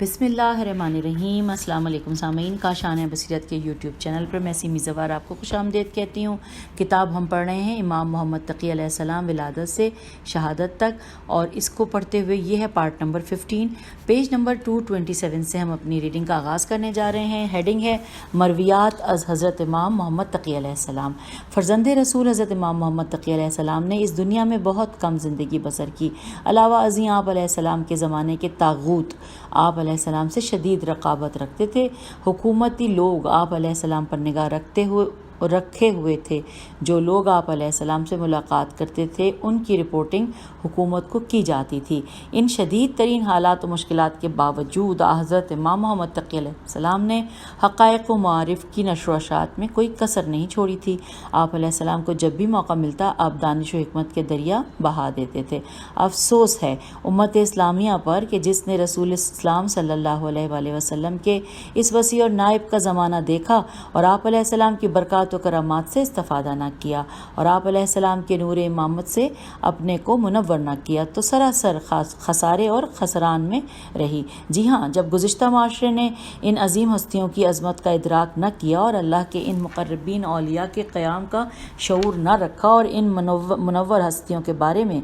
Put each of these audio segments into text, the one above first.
بسم اللہ الرحمن الرحیم۔ السلام علیکم سامعین، کاشان بصیرت کے یوٹیوب چینل پر میں سیمی زوار آپ کو خوش آمدید کہتی ہوں۔ کتاب ہم پڑھ رہے ہیں امام محمد تقی علیہ السلام، ولادت سے شہادت تک، اور اس کو پڑھتے ہوئے یہ ہے پارٹ نمبر 15، پیج نمبر 227 سے ہم اپنی ریڈنگ کا آغاز کرنے جا رہے ہیں۔ ہیڈنگ ہے مرویات از حضرت امام محمد تقی علیہ السلام۔ فرزند رسول حضرت امام محمد تقی علیہ السلام نے اس دنیا میں بہت کم زندگی بسر کی۔ علاوہ ازیں آپ علیہ السلام کے زمانے کے طاغوت آپ علیہ السلام سے شدید رقابت رکھتے تھے۔ حکومتی لوگ آپ علیہ السلام پر نگاہ رکھے ہوئے تھے۔ جو لوگ آپ علیہ السلام سے ملاقات کرتے تھے ان کی رپورٹنگ حکومت کو کی جاتی تھی۔ ان شدید ترین حالات و مشکلات کے باوجود حضرت امام محمد تقی علیہ السلام نے حقائق و معارف کی نشر و اشاعت میں کوئی کسر نہیں چھوڑی تھی۔ آپ علیہ السلام کو جب بھی موقع ملتا آپ دانش و حکمت کے دریا بہا دیتے تھے۔ افسوس ہے امت اسلامیہ پر کہ جس نے رسول اسلام صلی اللہ علیہ وآلہ وسلم کے اس وسیع اور نائب کا زمانہ دیکھا اور آپ علیہ السلام کی برکات و کرامات سے استفادہ نہ کیا اور آپ علیہ السلام کے نور امامت سے اپنے کو منور نہ کیا تو سراسر خسارے اور خسران میں رہی۔ جی ہاں، جب گزشتہ معاشرے نے ان عظیم ہستیوں کی عظمت کا ادراک نہ کیا اور اللہ کے ان مقربین اولیاء کے قیام کا شعور نہ رکھا اور ان منور ہستیوں کے بارے میں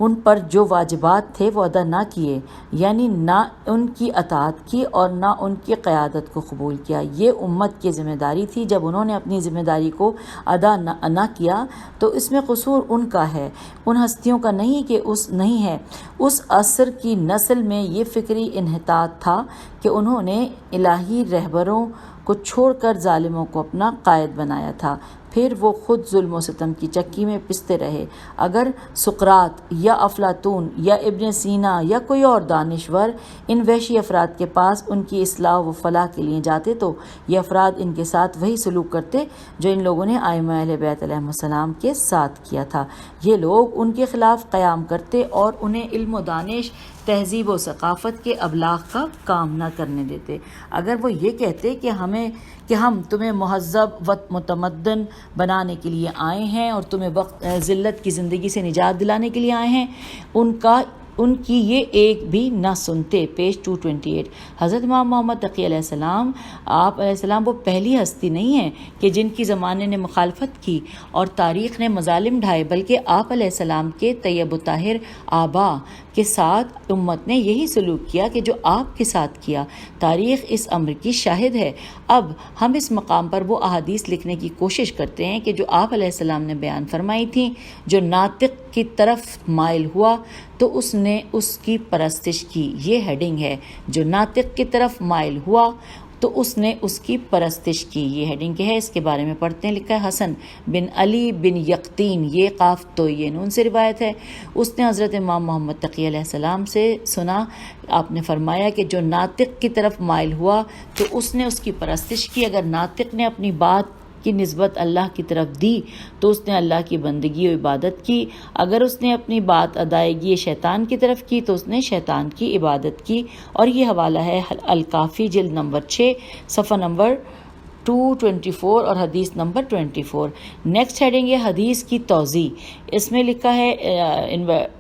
ان پر جو واجبات تھے وہ ادا نہ کیے، یعنی نہ ان کی اطاعت کی اور نہ ان کی قیادت کو قبول کیا، یہ امت کی ذمہ داری تھی۔ جب انہوں نے اپنی ذمہ داری کو ادا نہ کیا تو اس میں قصور ان کا ہے، ان ہستیوں کا نہیں ہے۔ اس عصر کی نسل میں یہ فکری انحطاط تھا کہ انہوں نے الہی رہبروں کو چھوڑ کر ظالموں کو اپنا قائد بنایا تھا، پھر وہ خود ظلم و ستم کی چکی میں پستے رہے۔ اگر سقراط یا افلاطون یا ابن سینا یا کوئی اور دانشور ان وحشی افراد کے پاس ان کی اصلاح و فلاح کے لیے جاتے تو یہ افراد ان کے ساتھ وہی سلوک کرتے جو ان لوگوں نے ائمہ اہل بیت علیہم السلام کے ساتھ کیا تھا۔ یہ لوگ ان کے خلاف قیام کرتے اور انہیں علم و دانش، تہذیب و ثقافت کے ابلاغ کا کام نہ کرنے دیتے۔ اگر وہ یہ کہتے کہ ہم تمہیں مہذب و متمدن بنانے کے لیے آئے ہیں اور تمہیں ذلت کی زندگی سے نجات دلانے کے لیے آئے ہیں، ان کی یہ ایک بھی نہ سنتے۔ پیج 228۔ حضرت امام محمد تقی علیہ السلام، آپ علیہ السلام وہ پہلی ہستی نہیں ہیں کہ جن کی زمانے نے مخالفت کی اور تاریخ نے مظالم ڈھائے، بلکہ آپ علیہ السلام کے طیب و طاہر آبا کے ساتھ امت نے یہی سلوک کیا کہ جو آپ کے ساتھ کیا۔ تاریخ اس امر کی شاہد ہے۔ اب ہم اس مقام پر وہ احادیث لکھنے کی کوشش کرتے ہیں کہ جو آپ علیہ السلام نے بیان فرمائی تھیں۔ جو ناطق کی طرف مائل ہوا تو اس نے اس کی پرستش کی۔ یہ ہیڈنگ ہے، جو ناطق کی طرف مائل ہوا تو اس نے اس کی پرستش کی۔ یہ ہیڈنگ ہے، اس کے بارے میں پڑھتے ہیں۔ لکھا ہے حسن بن علی بن یقطین، یہ قاف تو یہ نون سے روایت ہے، اس نے حضرت امام محمد تقی علیہ السلام سے سنا، آپ نے فرمایا کہ جو ناطق کی طرف مائل ہوا تو اس نے اس کی پرستش کی۔ اگر ناطق نے اپنی بات کی نسبت اللہ کی طرف دی تو اس نے اللہ کی بندگی و عبادت کی، اگر اس نے اپنی بات ادائیگی شیطان کی طرف کی تو اس نے شیطان کی عبادت کی۔ اور یہ حوالہ ہے الکافی جلد نمبر 6 صفحہ نمبر 224 اور حدیث نمبر 24۔ نیکسٹ ہیڈنگ ہے حدیث کی توضیح۔ اس میں لکھا ہے،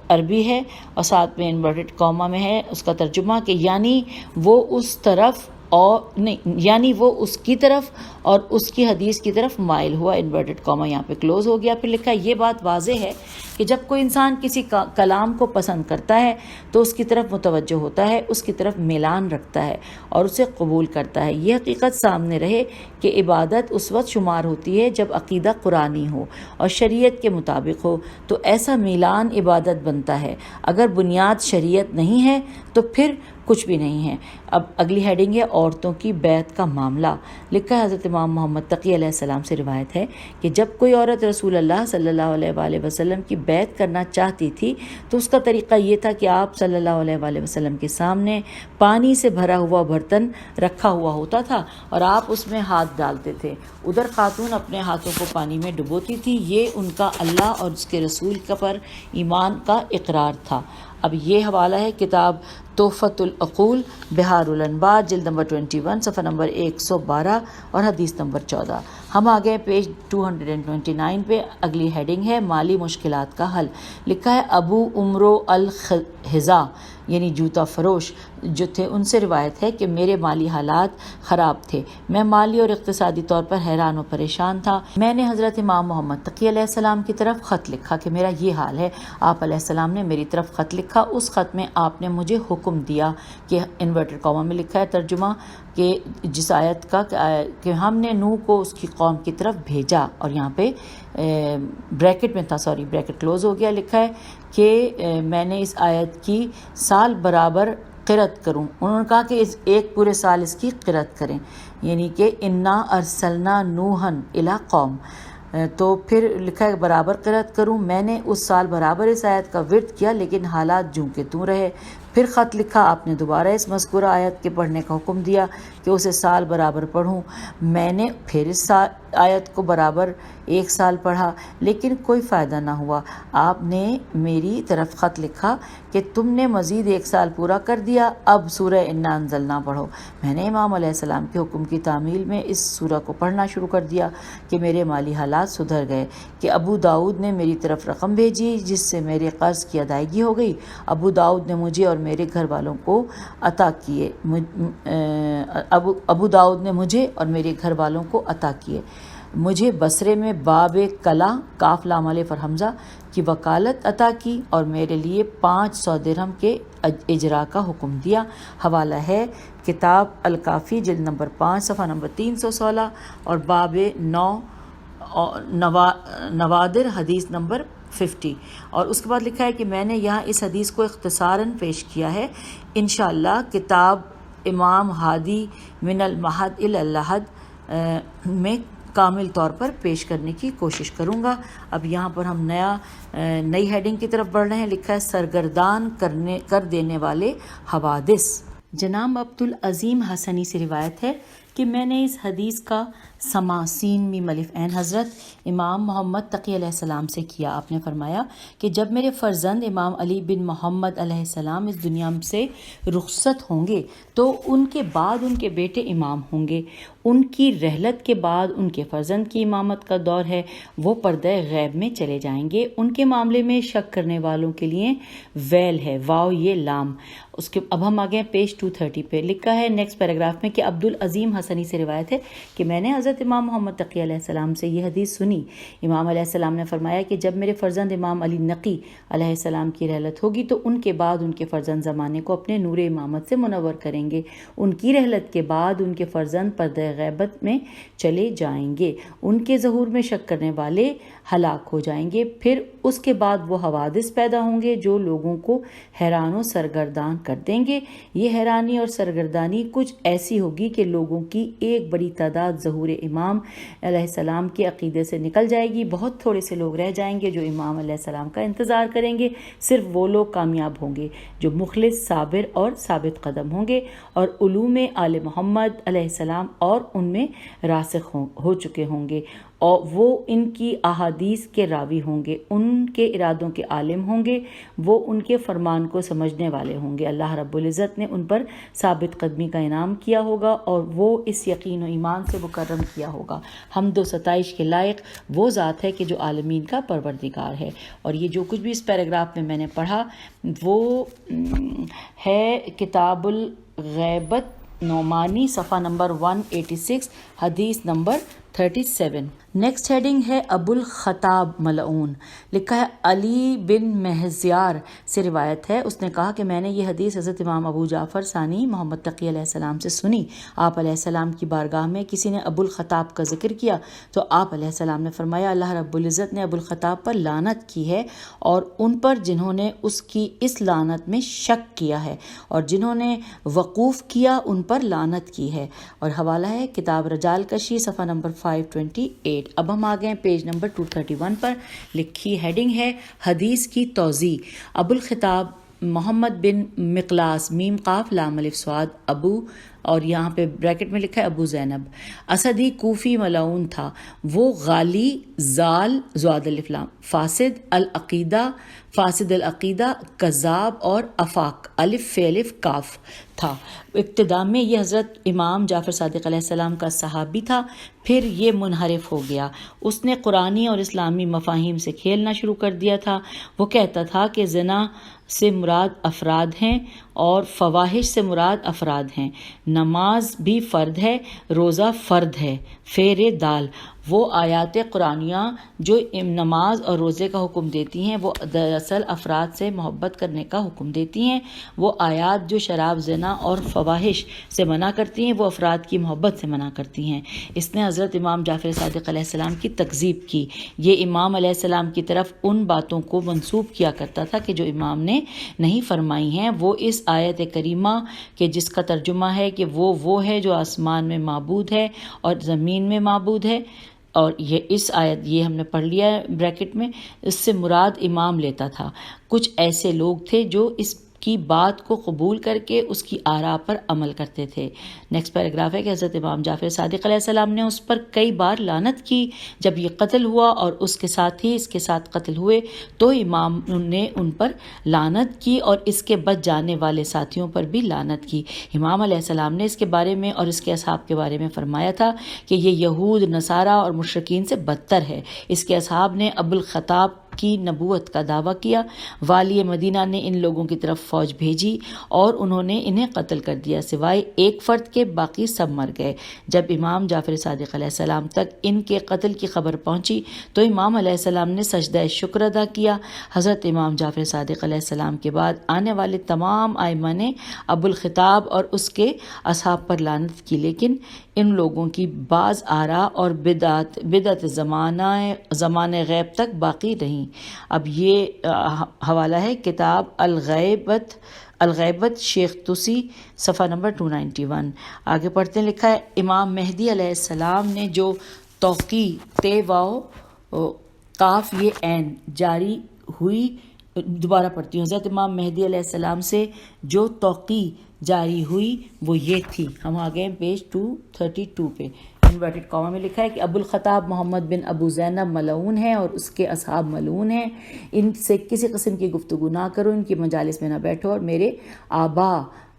عربی ہے اور ساتھ میں انورٹڈ کاما میں ہے اس کا ترجمہ، کہ یعنی وہ اس طرف اور نہیں، یعنی وہ اس کی طرف اور اس کی حدیث کی طرف مائل ہوا، انورٹڈ کاما یہاں پہ کلوز ہو گیا۔ پھر لکھا ہے یہ بات واضح ہے کہ جب کوئی انسان کسی کلام کو پسند کرتا ہے تو اس کی طرف متوجہ ہوتا ہے، اس کی طرف میلان رکھتا ہے اور اسے قبول کرتا ہے۔ یہ حقیقت سامنے رہے کہ عبادت اس وقت شمار ہوتی ہے جب عقیدہ قرآنی ہو اور شریعت کے مطابق ہو تو ایسا میلان عبادت بنتا ہے۔ اگر بنیاد شریعت نہیں ہے تو پھر کچھ بھی نہیں ہے۔ اب اگلی ہیڈنگ ہے عورتوں کی بیعت کا معاملہ۔ لکھا ہے حضرت امام محمد تقی علیہ السلام سے روایت ہے کہ جب کوئی عورت رسول اللہ صلی اللہ علیہ وآلہ وسلم کی بیعت کرنا چاہتی تھی تو اس کا طریقہ یہ تھا کہ آپ صلی اللہ علیہ وآلہ وسلم کے سامنے پانی سے بھرا ہوا برتن رکھا ہوا ہوتا تھا اور آپ اس میں ہاتھ ڈالتے تھے، ادھر خاتون اپنے ہاتھوں کو پانی میں ڈبوتی تھی۔ یہ ان کا اللہ اور اس کے رسول پر ایمان کا اقرار تھا۔ اب یہ حوالہ ہے کتاب تحفۃ العقول بہار الانوار جلد نمبر 21 صفحہ نمبر 112 اور حدیث نمبر 14۔ ہم آ گئے پیج 229 پہ۔ اگلی ہیڈنگ ہے مالی مشکلات کا حل۔ لکھا ہے ابو عمرو الحذا، یعنی جوتا فروش جو تھے ان سے روایت ہے کہ میرے مالی حالات خراب تھے، میں مالی اور اقتصادی طور پر حیران و پریشان تھا۔ میں نے حضرت امام محمد تقی علیہ السلام کی طرف خط لکھا کہ میرا یہ حال ہے۔ آپ علیہ السلام نے میری طرف خط لکھا۔ اس خط میں آپ نے مجھے حکم دیا کہ انورٹر کاما میں لکھا ہے ترجمہ کہ جس آیت کا کہ ہم نے نوح کو اس کی قوم کی طرف بھیجا، اور یہاں پہ بریکٹ میں تھا، سوری بریکٹ کلوز ہو گیا، لکھا ہے کہ میں نے اس آیت کی سال برابر قرأت کروں۔ انہوں نے کہا کہ ایک پورے سال اس کی قرأت کریں، یعنی کہ انا ارسلنا نوحا الی قوم، تو پھر لکھا ہے برابر قرأت کروں۔ میں نے اس سال برابر اس آیت کا ورد کیا، لیکن حالات جوں کے توں رہے۔ پھر خط لکھا، آپ نے دوبارہ اس مذکورہ آیت کے پڑھنے کا حکم دیا کہ اسے سال برابر پڑھوں۔ میں نے پھر اس آیت کو برابر ایک سال پڑھا، لیکن کوئی فائدہ نہ ہوا۔ آپ نے میری طرف خط لکھا کہ تم نے مزید ایک سال پورا کر دیا، اب سورہ انا انزلنا پڑھو۔ میں نے امام علیہ السلام کے حکم کی تعمیل میں اس سورہ کو پڑھنا شروع کر دیا کہ میرے مالی حالات سدھر گئے، کہ ابو داؤد نے میری طرف رقم بھیجی جس سے میرے قرض کی ادائیگی ہو گئی۔ ابو داؤد نے مجھے اور میرے گھر والوں کو عطا کیے، ابو داؤد نے مجھے اور میرے گھر والوں کو عطا کیے۔ مجھے بصرے میں باب کلا کاف لام الف اور حمزہ کی وکالت عطا کی اور میرے لیے 500 درہم کے اجرا کا حکم دیا۔ حوالہ ہے کتاب الکافی جلد نمبر 5 صفحہ نمبر 316 اور باب 9 نوادر حدیث نمبر 50۔ اور اس کے بعد لکھا ہے کہ میں نے یہاں اس حدیث کو اختصاراً پیش کیا ہے، انشاءاللہ کتاب امام ہادی من المہد الی اللحد میں کامل طور پر پیش کرنے کی کوشش کروں گا۔ اب یہاں پر ہم نئی ہیڈنگ کی طرف بڑھ رہے ہیں، لکھا ہے سرگردان کر دینے والے حوادث۔ جناب عبدالعظیم حسنی سے روایت ہے کہ میں نے اس حدیث کا سماع سین میم الف عین حضرت امام محمد تقی علیہ السلام سے کیا۔ آپ نے فرمایا کہ جب میرے فرزند امام علی بن محمد علیہ السلام اس دنیا سے رخصت ہوں گے تو ان کے بعد ان کے بیٹے امام ہوں گے۔ ان کی رحلت کے بعد ان کے فرزند کی امامت کا دور ہے، وہ پردہ غیب میں چلے جائیں گے۔ ان کے معاملے میں شک کرنے والوں کے لیے ویل ہے، واو یہ لام۔ اس کے اب ہم آگے پیج 230 پہ لکھا ہے نیکسٹ پیراگراف میں کہ عبدالعظیم حسنی سے روایت ہے کہ میں نے حضرت امام محمد تقی علیہ السلام سے یہ حدیث سنی۔ امام علیہ السلام نے فرمایا کہ جب میرے فرزند امام علی نقی علیہ السلام کی رحلت ہوگی تو ان کے بعد ان کے فرزند زمانے کو اپنے نور امامت سے منور کریں گے۔ ان کی رحلت کے بعد ان کے فرزند پردہ غیبت میں چلے جائیں گے، ان کے ظہور میں شک کرنے والے ہلاک ہو جائیں گے، پھر اس کے بعد وہ حوادث پیدا ہوں گے جو لوگوں کو حیران و سرگردان کر دیں گے۔ یہ حیرانی اور سرگردانی کچھ ایسی ہوگی کہ لوگوں کی ایک بڑی تعداد ظہور امام علیہ السلام کے عقیدے سے نکل جائے گی، بہت تھوڑے سے لوگ رہ جائیں گے جو امام علیہ السلام کا انتظار کریں گے۔ صرف وہ لوگ کامیاب ہوں گے جو مخلص، صابر اور ثابت قدم ہوں گے اور علوم آل محمد علیہ السلام اور ان میں راسخ ہو چکے ہوں گے، اور وہ ان کی احادیث کے راوی ہوں گے، ان کے ارادوں کے عالم ہوں گے، وہ ان کے فرمان کو سمجھنے والے ہوں گے۔ اللہ رب العزت نے ان پر ثابت قدمی کا انعام کیا ہوگا اور وہ اس یقین و ایمان سے مکرم کیا ہوگا۔ حمد و ستائش کے لائق وہ ذات ہے کہ جو عالمین کا پروردگار ہے۔ اور یہ جو کچھ بھی اس پیراگراف میں نے پڑھا وہ ہے کتاب الغیبت نعمانی صفحہ نمبر 186 حدیث نمبر 37۔ نیکسٹ ہیڈنگ ہے ابو الخطاب ملعون۔ لکھا ہے علی بن مہزیار سے روایت ہے، اس نے کہا کہ میں نے یہ حدیث حضرت امام ابو جعفر ثانی محمد تقی علیہ السلام سے سنی۔ آپ علیہ السلام کی بارگاہ میں کسی نے ابو الخطاب کا ذکر کیا تو آپ علیہ السلام نے فرمایا اللہ رب العزت نے ابو الخطاب پر لعنت کی ہے اور ان پر جنہوں نے اس کی اس لعنت میں شک کیا ہے، اور جنہوں نے وقوف کیا ان پر لعنت کی ہے۔ اور حوالہ ہے کتاب رجال کشی صفحہ نمبر 528۔ اب ہم آگئے ہیں پیج نمبر 231 پر، لکھی ہیڈنگ ہے حدیث کی توضیح۔ ابو الخطاب محمد بن مقلاس میم قاف لام الف صاد ابو، اور یہاں پہ بریکٹ میں لکھا ہے ابو زینب، اسدی کوفی ملعون تھا۔ وہ غالی زال زواد الف لام فاسد العقیدہ کذاب اور افاق الف فی الف کاف تھا۔ ابتدا میں یہ حضرت امام جعفر صادق علیہ السلام کا صحابی تھا، پھر یہ منحرف ہو گیا، اس نے قرآنی اور اسلامی مفاہیم سے کھیلنا شروع کر دیا تھا۔ وہ کہتا تھا کہ زنا سے مراد افراد ہیں اور فواحش سے مراد افراد ہیں۔ نماز بھی فرد ہے، روزہ فرد ہے۔ فیر دال، وہ آیات قرآنیہ جو نماز اور روزے کا حکم دیتی ہیں وہ دراصل افراد سے محبت کرنے کا حکم دیتی ہیں۔ وہ آیات جو شراب، زنا اور فواحش سے منع کرتی ہیں وہ افراد کی محبت سے منع کرتی ہیں۔ اس نے حضرت امام جعفر صادق علیہ السلام کی تکذیب کی۔ یہ امام علیہ السلام کی طرف ان باتوں کو منسوب کیا کرتا تھا کہ جو امام نے نہیں فرمائی ہیں۔ وہ اس آیت کریمہ کے جس کا ترجمہ ہے کہ وہ ہے جو آسمان میں معبود ہے اور زمین میں معبود ہے، اور یہ اس آیت یہ ہم نے پڑھ لیا ہے بریکٹ میں، اس سے مراد امام لیتا تھا۔ کچھ ایسے لوگ تھے جو اس کی بات کو قبول کر کے اس کی آراء پر عمل کرتے تھے۔ نیکسٹ پیراگراف ہے کہ حضرت امام جعفر صادق علیہ السلام نے اس پر کئی بار لعنت کی۔ جب یہ قتل ہوا اور اس کے ساتھ قتل ہوئے تو امام نے ان پر لعنت کی اور اس کے بچ جانے والے ساتھیوں پر بھی لعنت کی۔ امام علیہ السلام نے اس کے بارے میں اور اس کے اصحاب کے بارے میں فرمایا تھا کہ یہ یہود، نصارہ اور مشرکین سے بدتر ہے۔ اس کے اصحاب نے ابو الخطاب کی نبوت کا دعویٰ کیا۔ والی مدینہ نے ان لوگوں کی طرف فوج بھیجی اور انہوں نے انہیں قتل کر دیا، سوائے ایک فرد کے باقی سب مر گئے۔ جب امام جعفر صادق علیہ السلام تک ان کے قتل کی خبر پہنچی تو امام علیہ السلام نے سجدہ شکر ادا کیا۔ حضرت امام جعفر صادق علیہ السلام کے بعد آنے والے تمام ائمہ نے ابو الخطاب اور اس کے اصحاب پر لعنت کی، لیکن ان لوگوں کی بعض آراء اور بدعت زمانہ غیب تک باقی رہیں۔ اب یہ حوالہ ہے کتاب الغیبت شیخ توسی، صفحہ نمبر 291۔ آگے پڑھتے ہیں، لکھا ہے امام مہدی علیہ السلام نے جو توقی تے واو قاف یہ عین جاری ہوئی، دوبارہ پڑھتی ہوں، حضرت امام مہدی علیہ السلام سے جو توقی جاری ہوئی وہ یہ تھی۔ ہم آگئے پیج 232 پہ، انورٹڈ کاما میں لکھا ہے کہ ابو الخطاب محمد بن ابو زینب ملعون ہے اور اس کے اصحاب ملعون ہیں۔ ان سے کسی قسم کی گفتگو نہ کرو، ان کی مجالس میں نہ بیٹھو، اور میرے آبا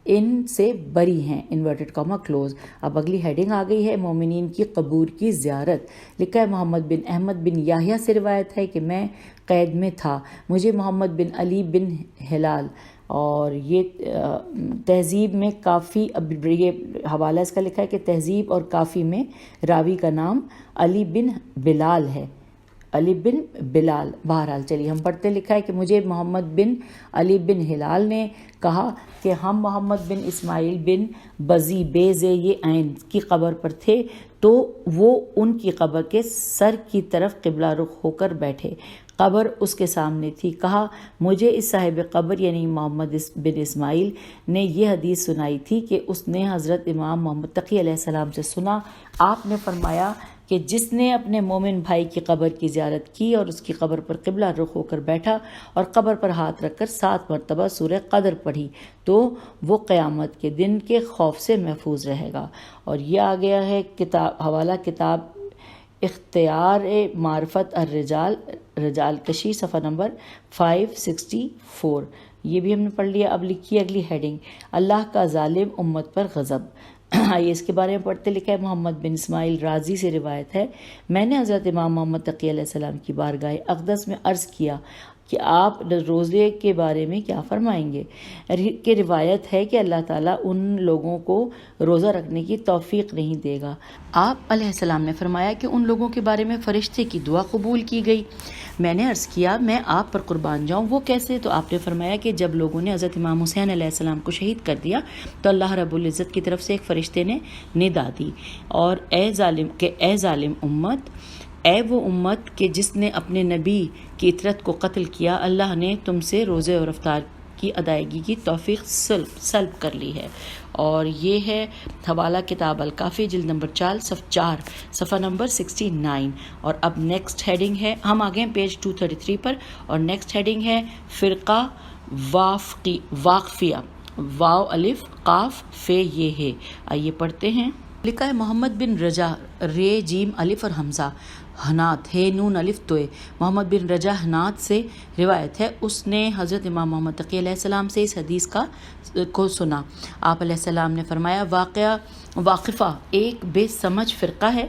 ان سے بری ہیں، انورٹڈ کاما کلوز۔ اب اگلی ہیڈنگ آ گئی ہے مومنین کی قبور کی زیارت۔ لکھا ہے محمد بن احمد بن یحییٰ سے روایت ہے کہ میں قید میں تھا، مجھے محمد بن علی بن ہلال، اور یہ تہذیب میں کافی، اب یہ حوالہ اس کا لکھا ہے کہ تہذیب اور کافی میں راوی کا نام علی بن بلال ہے، علی بن بلال۔ بہرحال چلیے ہم پڑھتے، لکھا ہے کہ مجھے محمد بن علی بن ہلال نے کہا کہ ہم محمد بن اسماعیل بن بزی بیز یہ عین کی قبر پر تھے، تو وہ ان کی قبر کے سر کی طرف قبلہ رخ ہو کر بیٹھے، قبر اس کے سامنے تھی۔ کہا مجھے اس صاحب قبر یعنی محمد بن اسماعیل نے یہ حدیث سنائی تھی کہ اس نے حضرت امام محمد تقی علیہ السلام سے سنا، آپ نے فرمایا کہ جس نے اپنے مومن بھائی کی قبر کی زیارت کی اور اس کی قبر پر قبلہ رخ ہو کر بیٹھا اور قبر پر ہاتھ رکھ کر 7 مرتبہ سورہ قدر پڑھی تو وہ قیامت کے دن کے خوف سے محفوظ رہے گا۔ اور یہ آ گیا ہے حوالہ کتاب اختیار معرفت الرجال، رجال کشی، صفحہ نمبر 564۔ یہ بھی ہم نے پڑھ لیا۔ اب لکھی اگلی ہیڈنگ، اللہ کا ظالم امت پر غضب۔ آئیے اس کے بارے میں پڑھتے، لکھا ہے محمد بن اسماعیل رازی سے روایت ہے، میں نے حضرت امام محمد تقی علیہ السلام کی بارگاہ اقدس میں عرض کیا کہ آپ روزے کے بارے میں کیا فرمائیں گے؟ کہ روایت ہے کہ اللہ تعالیٰ ان لوگوں کو روزہ رکھنے کی توفیق نہیں دے گا۔ آپ علیہ السلام نے فرمایا کہ ان لوگوں کے بارے میں فرشتے کی دعا قبول کی گئی۔ میں نے عرض کیا میں آپ پر قربان جاؤں، وہ کیسے؟ تو آپ نے فرمایا کہ جب لوگوں نے حضرت امام حسین علیہ السلام کو شہید کر دیا تو اللہ رب العزت کی طرف سے ایک فرشتے نے ندا دی، اور اے ظالم امت، اے وہ امت کہ جس نے اپنے نبی کی اطرت کو قتل کیا، اللہ نے تم سے روزے اور افطار کی ادائیگی کی توفیق سلب کر لی ہے۔ اور یہ ہے حوالہ کتاب الکافی، جلد نمبر 4 صفحہ نمبر 69۔ اور اب نیکسٹ ہیڈنگ ہے، ہم آگے ہیں پیج 233 پر، اور نیکسٹ ہیڈنگ ہے فرقہ واقفیہ، واو الف قاف فے یہ ہے۔ آئیے پڑھتے ہیں، لکھا ہے محمد بن رجا، رے جیم الف اور حمزہ، حنات ہے نون الف توئے، محمد بن رجا حنات سے روایت ہے، اس نے حضرت امام محمد تقی علیہ السلام سے اس حدیث کو سنا۔ آپ علیہ السلام نے فرمایا واقفہ ایک بے سمجھ فرقہ ہے،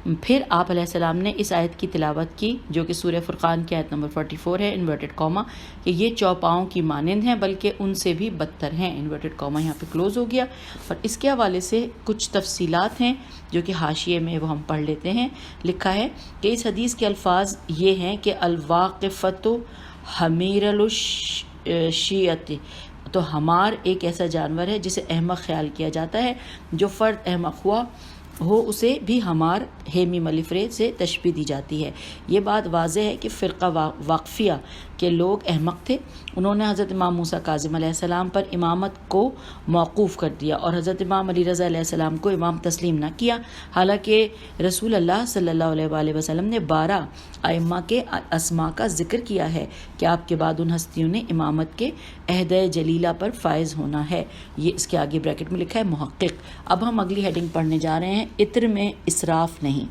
پھر آپ علیہ السلام نے اس آیت کی تلاوت کی جو کہ سورہ فرقان کی آیت نمبر 44 ہے، انورٹڈ کاما، کہ یہ چوپاؤں کی مانند ہیں بلکہ ان سے بھی بدتر ہیں، انورٹڈ کاما یہاں پہ کلوز ہو گیا۔ اور اس کے حوالے سے کچھ تفصیلات ہیں جو کہ حاشیے میں وہ ہم پڑھ لیتے ہیں۔ لکھا ہے کہ اس حدیث کے الفاظ یہ ہیں کہ الواقفۃ حمیر الشیعۃ، تو حمار ایک ایسا جانور ہے جسے احمق خیال کیا جاتا ہے، جو فرد احمق ہوا ہو اسے بھی حمار ہیمی ملیفرے سے تشبیہ دی جاتی ہے۔ یہ بات واضح ہے کہ فرقہ واقفیہ کے لوگ احمق تھے، انہوں نے حضرت امام موسیٰ کاظم علیہ السلام پر امامت کو موقوف کر دیا اور حضرت امام علی رضا علیہ السلام کو امام تسلیم نہ کیا، حالانکہ رسول اللہ صلی اللہ علیہ وآلہ وسلم نے 12 ائمہ کے اسماء کا ذکر کیا ہے کہ آپ کے بعد ان ہستیوں نے امامت کے عہد جلیلہ پر فائز ہونا ہے۔ یہ اس کے آگے بریکٹ میں لکھا ہے محقق۔ اب ہم اگلی ہیڈنگ پڑھنے جا رہے ہیں، عطر میں اسراف نہیں۔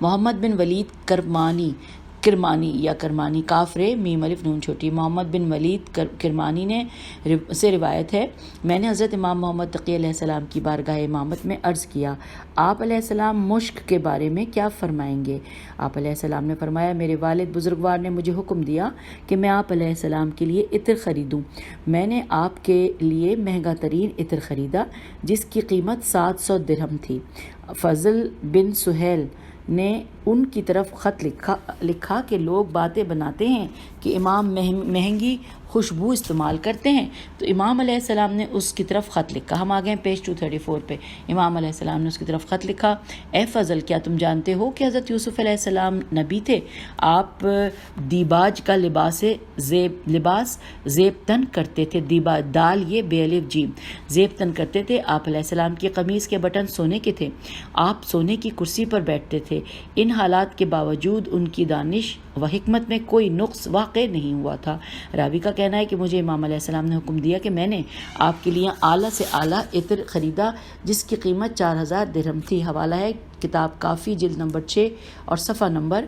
محمد بن ولید کرمانی کافرے میم الف نون چھوٹی، محمد بن ولید کرمانی نے سے روایت ہے، میں نے حضرت امام محمد تقی علیہ السلام کی بارگاہ امامت میں عرض کیا، آپ علیہ السلام مشک کے بارے میں کیا فرمائیں گے؟ آپ علیہ السلام نے فرمایا، میرے والد بزرگوار نے مجھے حکم دیا کہ میں آپ علیہ السلام کے لیے عطر خریدوں۔ میں نے آپ کے لیے مہنگا ترین عطر خریدا جس کی قیمت 700 درہم تھی۔ فضل بن سہیل نے ان کی طرف خط لکھا کہ لوگ باتیں بناتے ہیں کہ امام مہنگی خوشبو استعمال کرتے ہیں، تو امام علیہ السلام نے اس کی طرف خط لکھا۔ ہم آگئے پیج 234 پہ، امام علیہ السلام نے اس کی طرف خط لکھا، اے فضل، کیا تم جانتے ہو کہ حضرت یوسف علیہ السلام نبی تھے؟ آپ دیباج کا لباس زیب تن کرتے تھے، دیباج دال یہ بے الف جیم، زیب تن کرتے تھے۔ آپ علیہ السلام کی قمیص کے بٹن سونے کے تھے، آپ سونے کی کرسی پر بیٹھتے تھے، ان حالات کے باوجود ان کی دانش و حکمت میں کوئی نقص واقع نہیں ہوا تھا۔ راوی کا کہنا ہے کہ مجھے امام علیہ السلام نے حکم دیا کہ میں نے آپ کے لیے اعلیٰ سے اعلیٰ عطر خریدا جس کی قیمت 4000 درہم تھی۔ حوالہ ہے کتاب کافی، جلد نمبر 6 اور صفحہ نمبر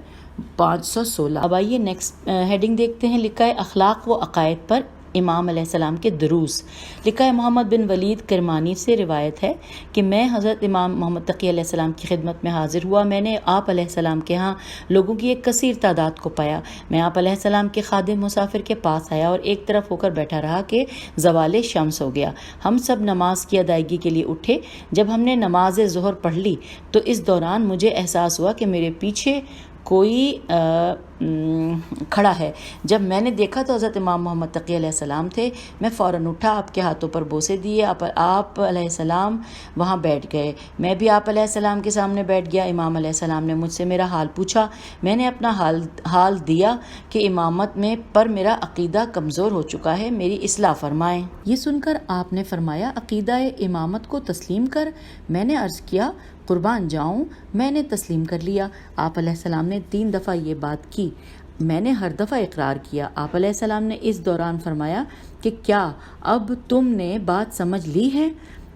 516۔ اب آئیے نیکسٹ ہیڈنگ دیکھتے ہیں، لکھا ہے اخلاق و عقائد پر امام علیہ السلام کے دروس۔ لکھا ہے محمد بن ولید کرمانی سے روایت ہے کہ میں حضرت امام محمد تقی علیہ السلام کی خدمت میں حاضر ہوا، میں نے آپ علیہ السلام کے ہاں لوگوں کی ایک کثیر تعداد کو پایا۔ میں آپ علیہ السلام کے خادم مسافر کے پاس آیا اور ایک طرف ہو کر بیٹھا رہا کہ زوال شمس ہو گیا۔ ہم سب نماز کی ادائیگی کے لیے اٹھے۔ جب ہم نے نماز ظہر پڑھ لی تو اس دوران مجھے احساس ہوا کہ میرے پیچھے کوئی کھڑا ہے۔ جب میں نے دیکھا تو حضرت امام محمد تقی علیہ السلام تھے۔ میں فوراً اٹھا، آپ کے ہاتھوں پر بوسے دیے، آپ علیہ السلام وہاں بیٹھ گئے۔ میں بھی آپ علیہ السلام کے سامنے بیٹھ گیا۔ امام علیہ السلام نے مجھ سے میرا حال پوچھا، میں نے اپنا حال دیا کہ امامت میں پر میرا عقیدہ کمزور ہو چکا ہے، میری اصلاح فرمائیں۔ یہ سن کر آپ نے فرمایا، عقیدہ امامت کو تسلیم کر۔ میں نے عرض کیا، قربان جاؤں، میں نے تسلیم کر لیا۔ آپ علیہ السلام نے 3 دفعہ یہ بات کی، میں نے ہر دفعہ اقرار کیا۔ آپ علیہ السلام نے اس دوران فرمایا کہ کیا اب تم نے بات سمجھ لی ہے؟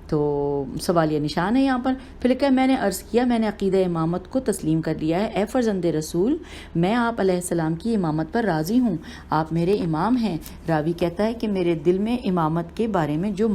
تو سوالیہ نشان ہے یہاں پر۔ پھر لکھا ہے میں نے عرض کیا، میں نے عقیدہ امامت کو تسلیم کر لیا ہے۔ اے فرزند رسول، میں آپ علیہ السلام کی امامت پر راضی ہوں، آپ میرے امام ہیں۔ راوی کہتا ہے کہ میرے دل میں امامت کے بارے میں جو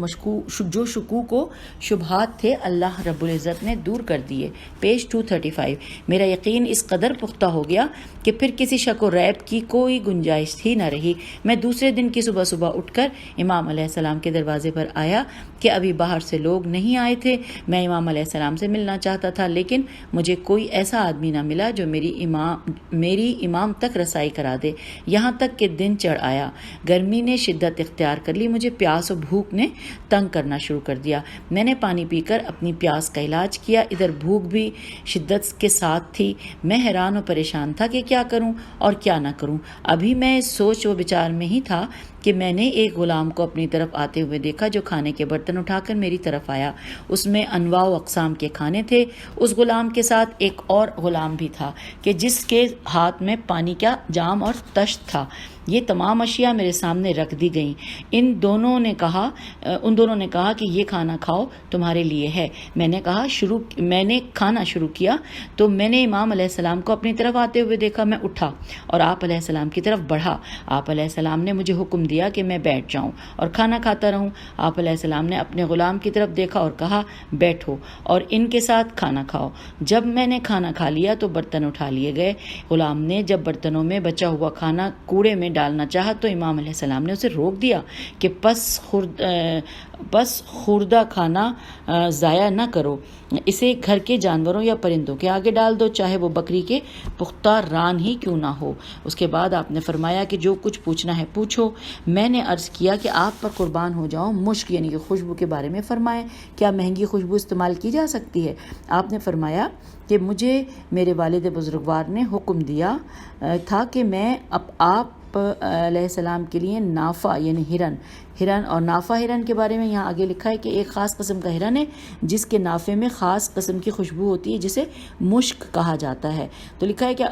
شکوک و شبہات تھے اللہ رب العزت نے دور کر دیے۔ پیج 235۔ میرا یقین اس قدر پختہ ہو گیا کہ پھر کسی شک و ریب کی کوئی گنجائش ہی نہ رہی۔ میں دوسرے دن کی صبح اٹھ کر امام علیہ السلام کے دروازے پر آیا کہ ابھی باہر سے لوگ نہیں آئے تھے۔ میں امام علیہ السلام سے ملنا چاہتا تھا لیکن مجھے کوئی ایسا آدمی نہ ملا جو میری امام تک رسائی کرا دے، یہاں تک کہ دن چڑھ آیا۔ گرمی نے شدت اختیار کر لی، مجھے پیاس و بھوک نے تنگ کرنا شروع کر دیا۔ میں نے پانی پی کر اپنی پیاس کا علاج کیا، ادھر بھوک بھی شدت کے ساتھ تھی۔ میں حیران و پریشان تھا کہ کیا کروں اور کیا نہ کروں۔ ابھی میں اس سوچ و بچار میں ہی تھا کہ میں نے ایک غلام کو اپنی طرف آتے ہوئے دیکھا جو کھانے کے برتن اٹھا کر میری طرف آیا۔ اس میں انواع و اقسام کے کھانے تھے۔ اس غلام کے ساتھ ایک اور غلام بھی تھا کہ جس کے ہاتھ میں پانی کا جام اور تشت تھا۔ یہ تمام اشیاء میرے سامنے رکھ دی گئیں۔ ان دونوں نے کہا کہ یہ کھانا کھاؤ، تمہارے لیے ہے۔ میں نے کھانا شروع کیا تو میں نے امام علیہ السلام کو اپنی طرف آتے ہوئے دیکھا۔ میں اٹھا اور آپ علیہ السلام کی طرف بڑھا۔ آپ علیہ السلام نے مجھے حکم دیا کہ میں بیٹھ جاؤں اور کھانا کھاتا رہوں۔ آپ علیہ السلام نے اپنے غلام کی طرف دیکھا اور کہا بیٹھو اور ان کے ساتھ کھانا کھاؤ۔ جب میں نے کھانا کھا لیا تو برتن اٹھا لیے گئے۔ غلام نے جب برتنوں میں بچا ہوا کھانا کوڑے میں ڈالنا چاہا تو امام علیہ السلام نے اسے روک دیا کہ بس خوردہ کھانا ضائع نہ کرو، اسے گھر کے جانوروں یا پرندوں کے آگے ڈال دو، چاہے وہ بکری کے پختہ ران ہی کیوں نہ ہو۔ اس کے بعد آپ نے فرمایا کہ جو کچھ پوچھنا ہے پوچھو۔ میں نے عرض کیا کہ آپ پر قربان ہو جاؤں، مشک یعنی کہ خوشبو کے بارے میں فرمائیں، کیا مہنگی خوشبو استعمال کی جا سکتی ہے؟ آپ نے فرمایا کہ مجھے میرے والد بزرگوار نے حکم دیا تھا کہ میں آپ علیہ السلام کے لیے نافع یعنی ہرن اور نافع ہرن کے بارے میں یہاں آگے لکھا ہے کہ ایک خاص قسم کا ہرن ہے جس کے نافے میں خاص قسم کی خوشبو ہوتی ہے جسے مشک کہا جاتا ہے۔ تو لکھا ہے کہ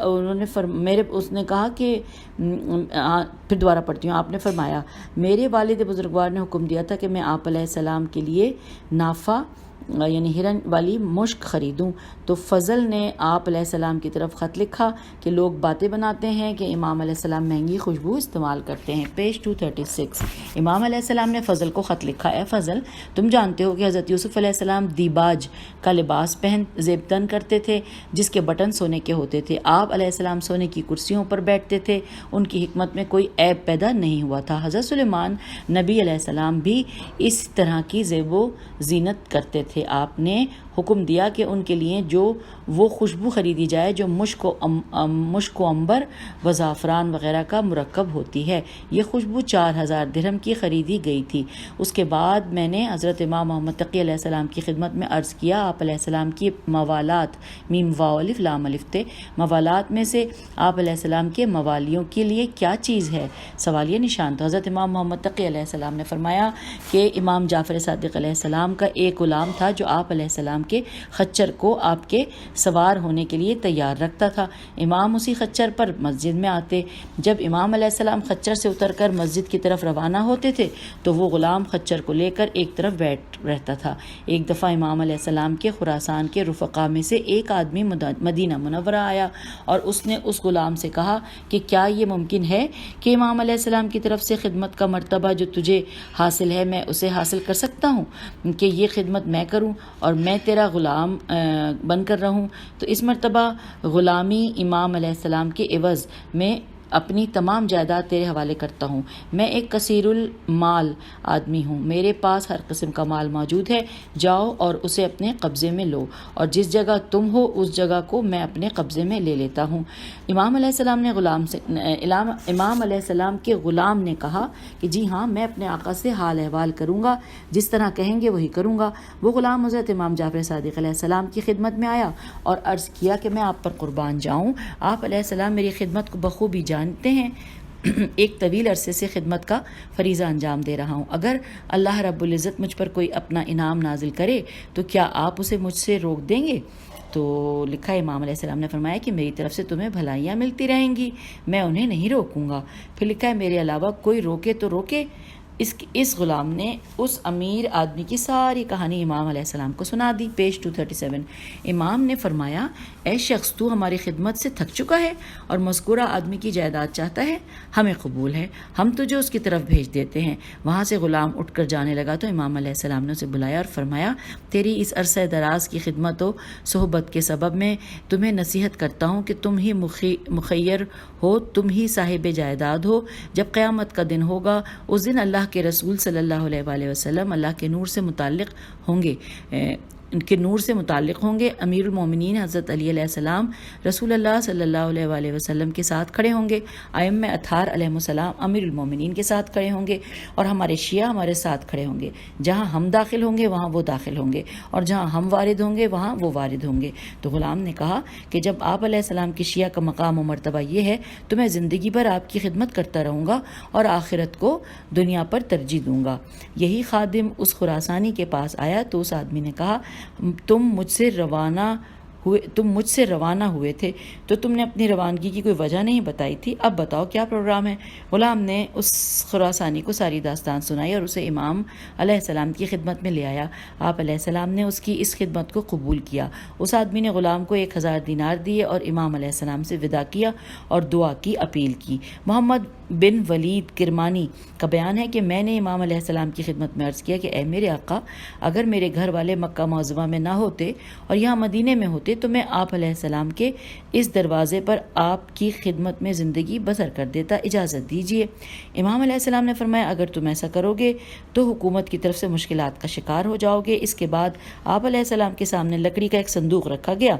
اس نے کہا کہ پھر دوبارہ پڑھتی ہوں۔ آپ نے فرمایا میرے والد بزرگوار نے حکم دیا تھا کہ میں آپ علیہ السلام کے لیے نافع یعنی ہرن والی مشک خریدوں۔ تو فضل نے آپ علیہ السلام کی طرف خط لکھا کہ لوگ باتیں بناتے ہیں کہ امام علیہ السلام مہنگی خوشبو استعمال کرتے ہیں۔ پیج 236 امام علیہ السلام نے فضل کو خط لکھا، اے فضل، تم جانتے ہو کہ حضرت یوسف علیہ السلام دیباج کا لباس پہن زیب تن کرتے تھے جس کے بٹن سونے کے ہوتے تھے۔ آپ علیہ السلام سونے کی کرسیوں پر بیٹھتے تھے، ان کی حکمت میں کوئی عیب پیدا نہیں ہوا تھا۔ حضرت سلیمان نبی علیہ السلام بھی اس طرح کی زیب و زینت کرتے تھے۔ آپ نے حکم دیا کہ ان کے لیے وہ خوشبو خریدی جائے جو مشک و عنبر و زعفران وغیرہ کا مرکب ہوتی ہے۔ یہ خوشبو 4000 درہم کی خریدی گئی تھی۔ اس کے بعد میں نے حضرت امام محمد تقی علیہ السلام کی خدمت میں عرض کیا، آپ علیہ السلام کی موالات میم واو الف لام الف تھے، موالات میں سے آپ علیہ السلام کے موالیوں کے لیے کیا چیز ہے؟ سوالیہ نشان۔ تو حضرت امام محمد تقی علیہ السلام نے فرمایا کہ امام جعفر صادق علیہ السلام کا ایک غلام تھا جو آپ علیہ السلام کے خچر کو آپ کے سوار ہونے کے لیے تیار رکھتا تھا۔ امام اسی خچر پر مسجد میں آتے۔ جب امام علیہ السلام خچر سے اتر کر مسجد کی طرف روانہ ہوتے تھے تو وہ غلام خچر کو لے کر ایک طرف بیٹھ رہتا تھا۔ ایک دفعہ امام علیہ السلام کے خراسان کے رفقا میں سے ایک آدمی مدینہ منورہ آیا اور اس نے اس غلام سے کہا کہ کیا یہ ممکن ہے کہ امام علیہ السلام کی طرف سے خدمت کا مرتبہ جو تجھے حاصل ہے میں اسے حاصل کر سکتا ہوں کہ یہ خدمت میں کروں اور میں تیرا غلام بن کر رہوں؟ تو اس مرتبہ غلامی امام علیہ السلام کے عوض میں اپنی تمام جائیداد تیرے حوالے کرتا ہوں۔ میں ایک کثیر المال آدمی ہوں، میرے پاس ہر قسم کا مال موجود ہے، جاؤ اور اسے اپنے قبضے میں لو، اور جس جگہ تم ہو اس جگہ کو میں اپنے قبضے میں لے لیتا ہوں۔ امام علیہ السلام کے غلام نے کہا کہ جی ہاں، میں اپنے آقا سے حال احوال کروں گا، جس طرح کہیں گے وہی کروں گا۔ وہ غلام حضرت امام جعفر صادق علیہ السلام کی خدمت میں آیا اور عرض کیا کہ میں آپ پر قربان جاؤں، آپ علیہ السلام میری خدمت کو بخوبی جانتے ہیں، ایک طویل عرصے سے خدمت کا فریضہ انجام دے رہا ہوں۔ اگر اللہ رب العزت مجھ پر کوئی اپنا انعام نازل کرے تو کیا آپ اسے مجھ سے روک دیں گے؟ تو لکھا ہے امام علیہ السلام نے فرمایا کہ میری طرف سے تمہیں بھلائیاں ملتی رہیں گی، میں انہیں نہیں روکوں گا۔ پھر لکھا ہے میرے علاوہ کوئی روکے تو روکے۔ اس غلام نے اس امیر آدمی کی ساری کہانی امام علیہ السلام کو سنا دی۔ پیج 237 امام نے فرمایا، اے شخص، تو ہماری خدمت سے تھک چکا ہے اور مذکورہ آدمی کی جائیداد چاہتا ہے، ہمیں قبول ہے، ہم تجھے اس کی طرف بھیج دیتے ہیں۔ وہاں سے غلام اٹھ کر جانے لگا تو امام علیہ السلام نے اسے بلایا اور فرمایا، تیری اس عرصہ دراز کی خدمت و صحبت کے سبب میں تمہیں نصیحت کرتا ہوں کہ تم ہی مخیر ہو، تم ہی صاحب جائیداد ہو۔ جب قیامت کا دن ہوگا اس دن اللہ کے رسول صلی اللہ علیہ وآلہ وسلم اللہ کے نور سے متعلق ہوں گے، امیر المومنین حضرت علی علیہ السلام رسول اللہ صلی اللہ علیہ وآلہ وسلم کے ساتھ کھڑے ہوں گے، ائمہ اطہار علیہ السلام امیر المومنین کے ساتھ کھڑے ہوں گے، اور ہمارے شیعہ ہمارے ساتھ کھڑے ہوں گے۔ جہاں ہم داخل ہوں گے وہاں وہ داخل ہوں گے، اور جہاں ہم وارد ہوں گے وہاں وہ وارد ہوں گے۔ تو غلام نے کہا کہ جب آپ علیہ السلام کی شیعہ کا مقام و مرتبہ یہ ہے تو میں زندگی بھر آپ کی خدمت کرتا رہوں گا اور آخرت کو دنیا پر ترجیح دوں گا۔ یہی خادم اس خراسانی کے پاس آیا تو اس آدمی نے کہا، تم مجھ سے روانہ مجھ سے روانہ ہوئے تھے تو تم نے اپنی روانگی کی کوئی وجہ نہیں بتائی تھی، اب بتاؤ کیا پروگرام ہے؟ غلام نے اس خراسانی کو ساری داستان سنائی اور اسے امام علیہ السلام کی خدمت میں لے آیا۔ آپ علیہ السلام نے اس کی اس خدمت کو قبول کیا۔ اس آدمی نے غلام کو 1000 دینار دیے اور امام علیہ السلام سے وداع کیا اور دعا کی اپیل کی۔ محمد بن ولید کرمانی کا بیان ہے کہ میں نے امام علیہ السلام کی خدمت میں عرض کیا کہ اے میرے آقا، اگر میرے گھر والے مکہ معظمہ میں نہ ہوتے اور یہاں مدینے میں ہوتے تو میں آپ علیہ السلام کے اس دروازے پر آپ کی خدمت میں زندگی بسر کر دیتا، اجازت دیجیے۔ امام علیہ السلام نے فرمایا اگر تم ایسا کرو گے تو حکومت کی طرف سے مشکلات کا شکار ہو جاؤ گے۔ اس کے بعد آپ علیہ السلام کے سامنے لکڑی کا ایک صندوق رکھا گیا۔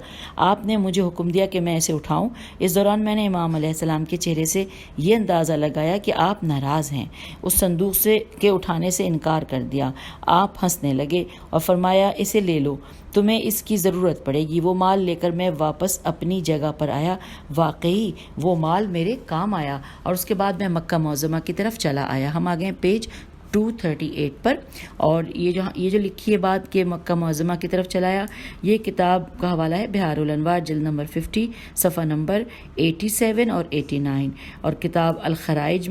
آپ نے مجھے حکم دیا کہ میں اسے اٹھاؤں۔ اس دوران میں نے امام علیہ السلام کے چہرے سے یہ اندازہ لگایا کہ آپ ناراض ہیں۔ اس صندوق کے اٹھانے سے انکار کر دیا۔ آپ ہنسنے لگے اور فرمایا اسے لے لو، تمہیں اس کی ضرورت پڑے گی۔ وہ مال لے کر میں واپس اپنی جگہ پر آیا۔ واقعی وہ مال میرے کام آیا اور اس کے بعد میں مکہ معظمہ کی طرف چلا آیا۔ ہم آگئے پیج 238 پر، اور یہ جو لکھی ہے بات کہ مکہ معظمہ کی طرف چلایا، یہ کتاب کا حوالہ ہے بہار الانوار جلد نمبر 50 صفحہ نمبر 87 اور 89، اور کتاب الخرائج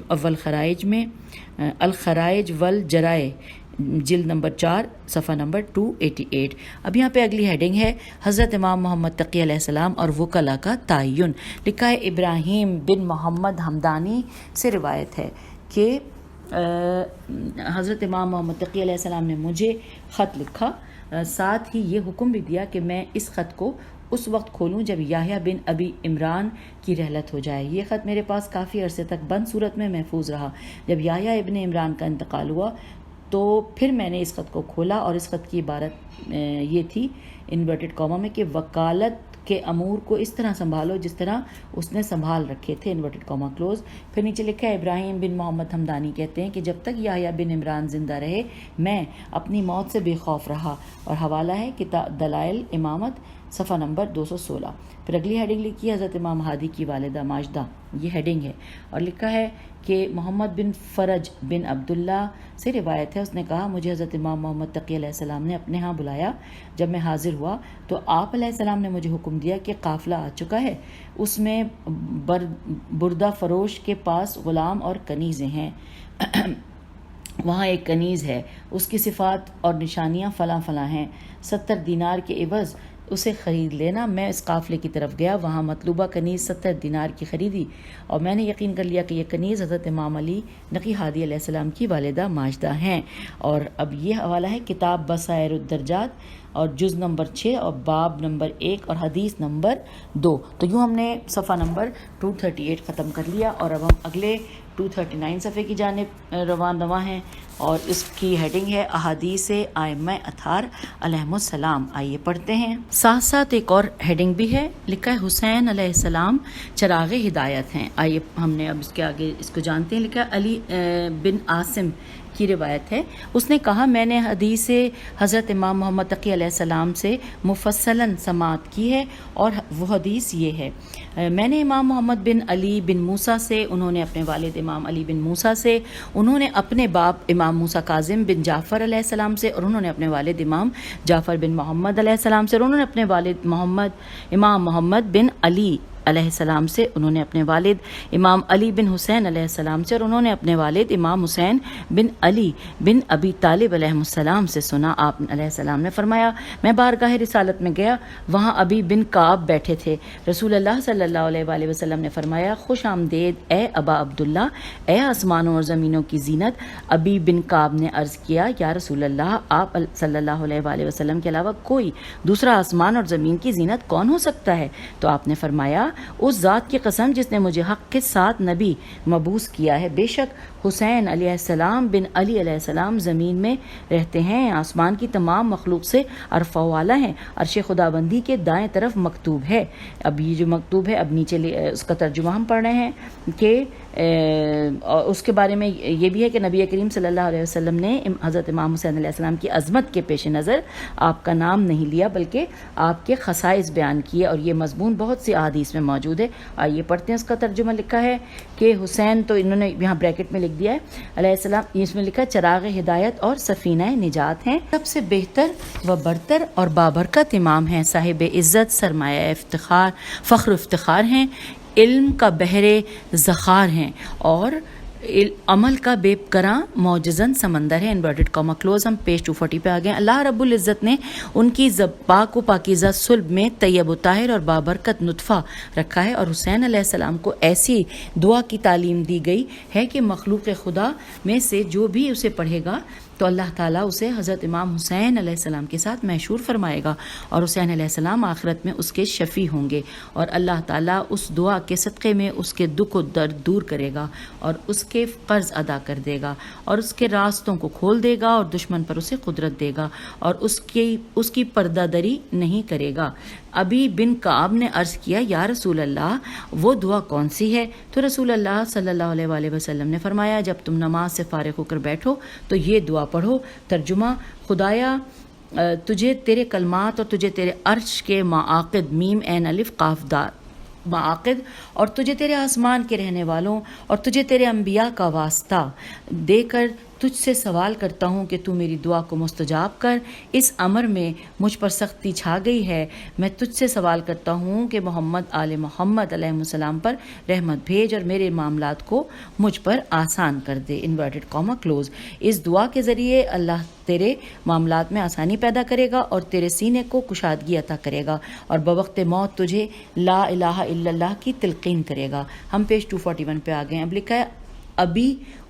میں الخرائج والجرائع جلد نمبر 4 صفحہ نمبر 288۔ اب یہاں پہ اگلی ہیڈنگ ہے حضرت امام محمد تقی علیہ السلام اور وکلاء کا تعین۔ لکھا ہے ابراہیم بن محمد ہمدانی سے روایت ہے کہ حضرت امام محمد تقی علیہ السلام نے مجھے خط لکھا، ساتھ ہی یہ حکم بھی دیا کہ میں اس خط کو اس وقت کھولوں جب یحییٰ بن ابی عمران کی رحلت ہو جائے۔ یہ خط میرے پاس کافی عرصے تک بند صورت میں محفوظ رہا۔ جب یحییٰ ابن عمران کا انتقال ہوا تو پھر میں نے اس خط کو کھولا اور اس خط کی عبارت یہ تھی انورٹڈ کاما میں کہ وکالت کے امور کو اس طرح سنبھالو جس طرح اس نے سنبھال رکھے تھے، انورٹڈ کاما کلوز۔ پھر نیچے لکھا ہے ابراہیم بن محمد ہمدانی کہتے ہیں کہ جب تک یحییٰ بن عمران زندہ رہے میں اپنی موت سے بے خوف رہا، اور حوالہ ہے کتاب دلائل امامت صفحہ نمبر 216۔ پھر اگلی ہیڈنگ لکھی ہے حضرت امام ہادی کی والدہ ماجدہ، یہ ہیڈنگ ہے، اور لکھا ہے کہ محمد بن فرج بن عبداللہ سے روایت ہے، اس نے کہا مجھے حضرت امام محمد تقی علیہ السلام نے اپنے ہاں بلایا۔ جب میں حاضر ہوا تو آپ علیہ السلام نے مجھے حکم دیا کہ قافلہ آ چکا ہے، اس میں بردہ فروش کے پاس غلام اور کنیزیں ہیں۔ وہاں ایک کنیز ہے، اس کی صفات اور نشانیاں فلاں فلاں ہیں، 70 دینار کے عوض اسے خرید لینا۔ میں اس قافلے کی طرف گیا، وہاں مطلوبہ کنیز 70 دینار کی خریدی، اور میں نے یقین کر لیا کہ یہ کنیز حضرت امام علی نقی ہادی علیہ السلام کی والدہ ماجدہ ہیں۔ اور اب یہ حوالہ ہے کتاب بصائر الدرجات اور جز نمبر 6 اور باب نمبر 1 اور حدیث نمبر 2۔ تو یوں ہم نے صفحہ نمبر 238 ختم کر لیا، اور اب ہم اگلے 239 صفحے کی جانب رواں ہیں، اور اس کی ہیڈنگ ہے احادیث ائمہ اطہار علیہم السلام۔ آئیے پڑھتے ہیں۔ ساتھ ساتھ ایک اور ہیڈنگ بھی ہے، لکھا ہے حسین علیہ السلام چراغ ہدایت ہیں۔ آئیے ہم نے اب اس کے آگے اس کو جانتے ہیں۔ لکھا ہے علی بن عاصم کی روایت ہے، اس نے کہا میں نے حدیث حضرت امام محمد تقی علیہ السلام سے مفصلاً سماعت کی ہے، اور وہ حدیث یہ ہے، میں نے امام محمد بن علی بن موسیٰ سے، انہوں نے اپنے والد امام علی بن موسیٰ سے، انہوں نے اپنے باپ امام موسیٰ کاظم بن جعفر علیہ السلام سے، اور انہوں نے اپنے والد امام جعفر بن محمد علیہ السلام سے، اور انہوں نے اپنے والد امام محمد بن علی علیہ السلام سے، انہوں نے اپنے والد امام علی بن حسین علیہ السلام سے، اور انہوں نے اپنے والد امام حسین بن علی بن ابی طالب علیہ السلام سے سنا۔ آپ علیہ السلام نے فرمایا میں بارگاہ رسالت میں گیا، وہاں ابی بن کعب بیٹھے تھے۔ رسول اللہ صلی اللہ علیہ وآلہ وسلم نے فرمایا خوش آمدید اے ابا عبداللہ، اے آسمانوں اور زمینوں کی زینت۔ ابی بن کعب نے عرض کیا یا رسول اللہ، آپ صلی اللہ علیہ وآلہ وسلم کے علاوہ کوئی دوسرا آسمان اور زمین کی زینت کون ہو سکتا ہے؟ تو آپ نے فرمایا اس ذات کی قسم جس نے مجھے حق کے ساتھ نبی مبعوث کیا ہے، بے شک حسین علیہ السلام بن علی علیہ السلام زمین میں رہتے ہیں، آسمان کی تمام مخلوق سے عرفہ والا ہیں، عرش خداوندی کے دائیں طرف مکتوب ہے۔ اب یہ جو مکتوب ہے، اب نیچے اس کا ترجمہ ہم پڑھ رہے ہیں کہ اور اس کے بارے میں یہ بھی ہے کہ نبی کریم صلی اللہ علیہ وسلم نے حضرت امام حسین علیہ السلام کی عظمت کے پیش نظر آپ کا نام نہیں لیا بلکہ آپ کے خصائص بیان کیے، اور یہ مضمون بہت سی احادیث میں موجود ہے۔ آئیے پڑھتے ہیں اس کا ترجمہ۔ لکھا ہے کہ حسین، تو انہوں نے یہاں بریکٹ میں لکھ دیا ہے علیہ السلام، اس میں لکھا چراغ ہدایت اور سفینہ نجات ہیں، سب سے بہتر و برتر اور بابرکت امام ہیں، صاحب عزت، سرمایہ افتخار، فخر و افتخار ہیں، علم کا بحر ذخار ہیں، اور عمل کا بے کراں معجزن سمندر ہے۔ Inverted comma close. ہم پیج 240 پہ آ گئے ہیں۔ اللہ رب العزت نے ان کی پاک و پاکیزہ صلب میں طیب و طاہر اور بابرکت نطفہ رکھا ہے، اور حسین علیہ السلام کو ایسی دعا کی تعلیم دی گئی ہے کہ مخلوق خدا میں سے جو بھی اسے پڑھے گا تو اللہ تعالیٰ اسے حضرت امام حسین علیہ السلام کے ساتھ محشور فرمائے گا، اور حسین علیہ السلام آخرت میں اس کے شفیع ہوں گے، اور اللہ تعالیٰ اس دعا کے صدقے میں اس کے دکھ و درد دور کرے گا، اور اس کے قرض ادا کر دے گا، اور اس کے راستوں کو کھول دے گا، اور دشمن پر اسے قدرت دے گا، اور اس کی پردہ دری نہیں کرے گا۔ ابی بن کعب نے عرض کیا، یا رسول اللہ، وہ دعا کون سی ہے؟ تو رسول اللہ صلی اللہ علیہ وآلہ وسلم نے فرمایا، جب تم نماز سے فارغ ہو کر بیٹھو تو یہ دعا پڑھو۔ ترجمہ: خدایا تجھے تیرے کلمات اور تجھے تیرے عرش کے معاقد، میم عین الف قاف دال معاقد، اور تجھے تیرے آسمان کے رہنے والوں اور تجھے تیرے انبیاء کا واسطہ دے کر تجھ سے سوال کرتا ہوں کہ تو میری دعا کو مستجاب کر۔ اس امر میں مجھ پر سختی چھا گئی ہے، میں تجھ سے سوال کرتا ہوں کہ محمد آل محمد علیہ السلام پر رحمت بھیج اور میرے معاملات کو مجھ پر آسان کر دے۔ Inverted comma close. اس دعا کے ذریعے اللہ تیرے معاملات میں آسانی پیدا کرے گا اور تیرے سینے کو کشادگی عطا کرے گا، اور بوقت موت تجھے لا الہ الا اللہ کی تلقین کرے گا۔ ہم پیج 241 پہ آ گئے ہیں۔ اب لکھا ہے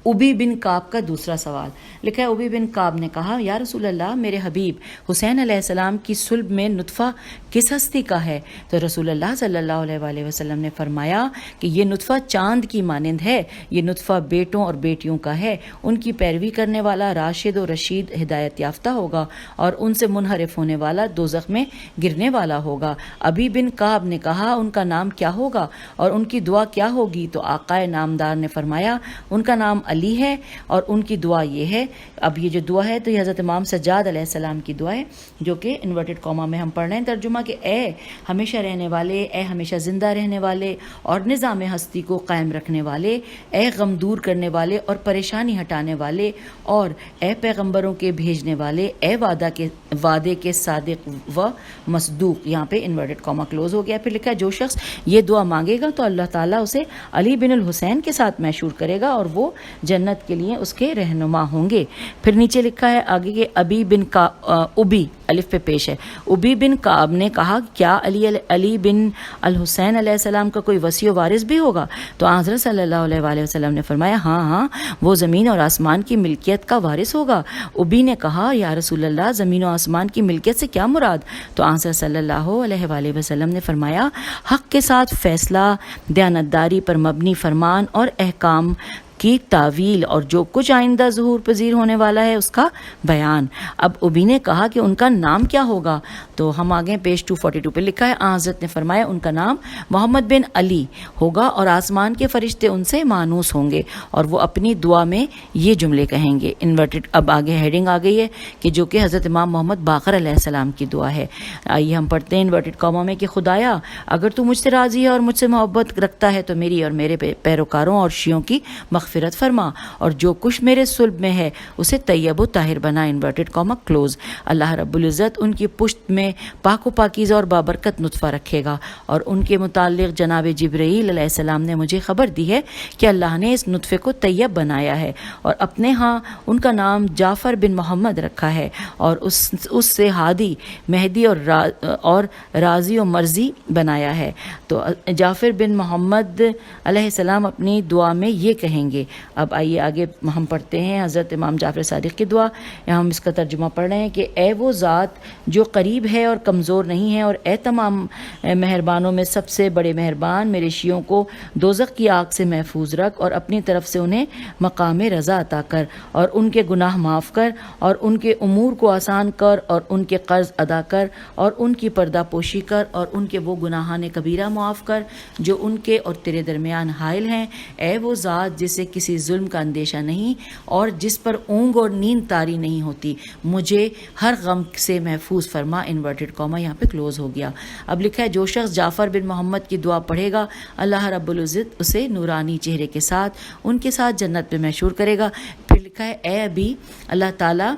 ابی بن کعب کا دوسرا سوال۔ لکھا ہے ابی بن کعب نے کہا، یا رسول اللہ، میرے حبیب حسین علیہ السلام کی صلب میں نطفہ کس ہستی کا ہے؟ تو رسول اللہ صلی اللہ علیہ وآلہ وسلم نے فرمایا کہ یہ نطفہ چاند کی مانند ہے، یہ نطفہ بیٹوں اور بیٹیوں کا ہے، ان کی پیروی کرنے والا راشد و رشید ہدایت یافتہ ہوگا، اور ان سے منحرف ہونے والا دوزخ میں گرنے والا ہوگا۔ ابی بن کعب نے کہا، ان کا نام کیا ہوگا اور ان کی دعا کیا ہوگی؟ تو آقا نامدار نے فرمایا، ان کا نام علی ہے اور ان کی دعا یہ ہے۔ اب یہ جو دعا ہے تو یہ حضرت امام سجاد علیہ السلام کی دعا ہے، جو کہ انورٹڈ کاما میں ہم پڑھ رہے ہیں۔ ترجمہ کہ اے ہمیشہ رہنے والے، اے ہمیشہ زندہ رہنے والے اور نظام ہستی کو قائم رکھنے والے، اے غم دور کرنے والے اور پریشانی ہٹانے والے، اور اے پیغمبروں کے بھیجنے والے، اے وعدے کے صادق و مصدوق۔ یہاں پہ انورٹڈ کاما کلوز ہو گیا۔ پھر لکھا ہے جو شخص یہ دعا مانگے گا تو اللہ تعالیٰ اسے علی بن الحسین کے ساتھ محشور کرے گا، اور وہ جنت کے لیے اس کے رہنما ہوں گے۔ پھر نیچے لکھا ہے آگے کہ ابی الف پہ پیش ہے، ابی بن کعب نے کہا، کیا علی بن الحسین علیہ السلام کا کوئی وصی و وارث بھی ہوگا؟ تو حضرت صلی اللہ علیہ وآلہ وسلم نے فرمایا، ہاں وہ زمین اور آسمان کی ملکیت کا وارث ہوگا۔ ابی نے کہا، یا رسول اللہ، زمین و آسمان کی ملکیت سے کیا مراد؟ تو حضرت صلی اللہ علیہ وآلہ وسلم نے فرمایا، حق کے ساتھ فیصلہ، دیانتداری پر مبنی فرمان اور احکام کی تعویل، اور جو کچھ آئندہ ظہور پذیر ہونے والا ہے اس کا بیان۔ اب ابی نے کہا کہ ان کا نام کیا ہوگا؟ تو ہم آگے پیج 242 پہ لکھا ہے، حضرت نے فرمایا، ان کا نام محمد بن علی ہوگا، اور آسمان کے فرشتے ان سے مانوس ہوں گے، اور وہ اپنی دعا میں یہ جملے کہیں گے۔ انورٹڈ اب آگے ہیڈنگ آ گئی ہے کہ جو کہ حضرت امام محمد باقر علیہ السلام کی دعا ہے۔ آئیے ہم پڑھتے ہیں انورٹڈ کاما میں کہ خدایا اگر تو مجھ سے راضی ہے اور مجھ سے محبت رکھتا ہے تو میری اور میرے پیروکاروں اور شیعوں کی مغفرت فرما، اور جو کچھ میرے صلب میں ہے اسے طیب و طاہر بنا۔ Inverted comma close. اللہ رب العزت ان کی پشت میں پاک و پاکیزہ اور بابرکت نطفہ رکھے گا، اور ان کے متعلق جناب جبرائیل علیہ السلام نے مجھے خبر دی ہے کہ اللہ نے اس نطفے کو طیب بنایا ہے، اور اپنے ہاں ان کا نام جعفر بن محمد رکھا ہے، اور اس سے ہادی، مہدی اور راضی و مرضی بنایا ہے۔ تو جعفر بن محمد علیہ السلام اپنی دعا میں یہ کہیں گے، گے۔ اب آئیے آگے ہم پڑھتے ہیں حضرت امام جعفر صادق کی دعا۔ یہاں ہم اس کا ترجمہ پڑھ رہے ہیں کہ اے وہ ذات جو قریب ہے اور کمزور نہیں ہے، اور اے تمام مہربانوں میں سب سے بڑے مہربان، میرے شیعوں کو دوزخ کی آگ سے محفوظ رکھ اور اپنی طرف سے انہیں مقام رضا عطا کر، اور ان کے گناہ معاف کر، اور ان کے امور کو آسان کر، اور ان کے قرض ادا کر، اور ان کی پردہ پوشی کر، اور ان کے وہ گناہان کبیرہ معاف کر جو ان کے اور تیرے درمیان حائل ہیں۔ اے وہ ذات جسے کسی ظلم کا اندیشہ نہیں اور جس پر اونگ اور نیند طاری نہیں ہوتی، مجھے ہر غم سے محفوظ فرما۔ انورٹڈ کاما یہاں پہ کلوز ہو گیا۔ اب لکھا ہے جو شخص جعفر بن محمد کی دعا پڑھے گا، اللہ رب العزت اسے نورانی چہرے کے ساتھ ان کے ساتھ جنت پہ محشور کرے گا۔ پھر لکھا ہے اے ابی، اللہ تعالیٰ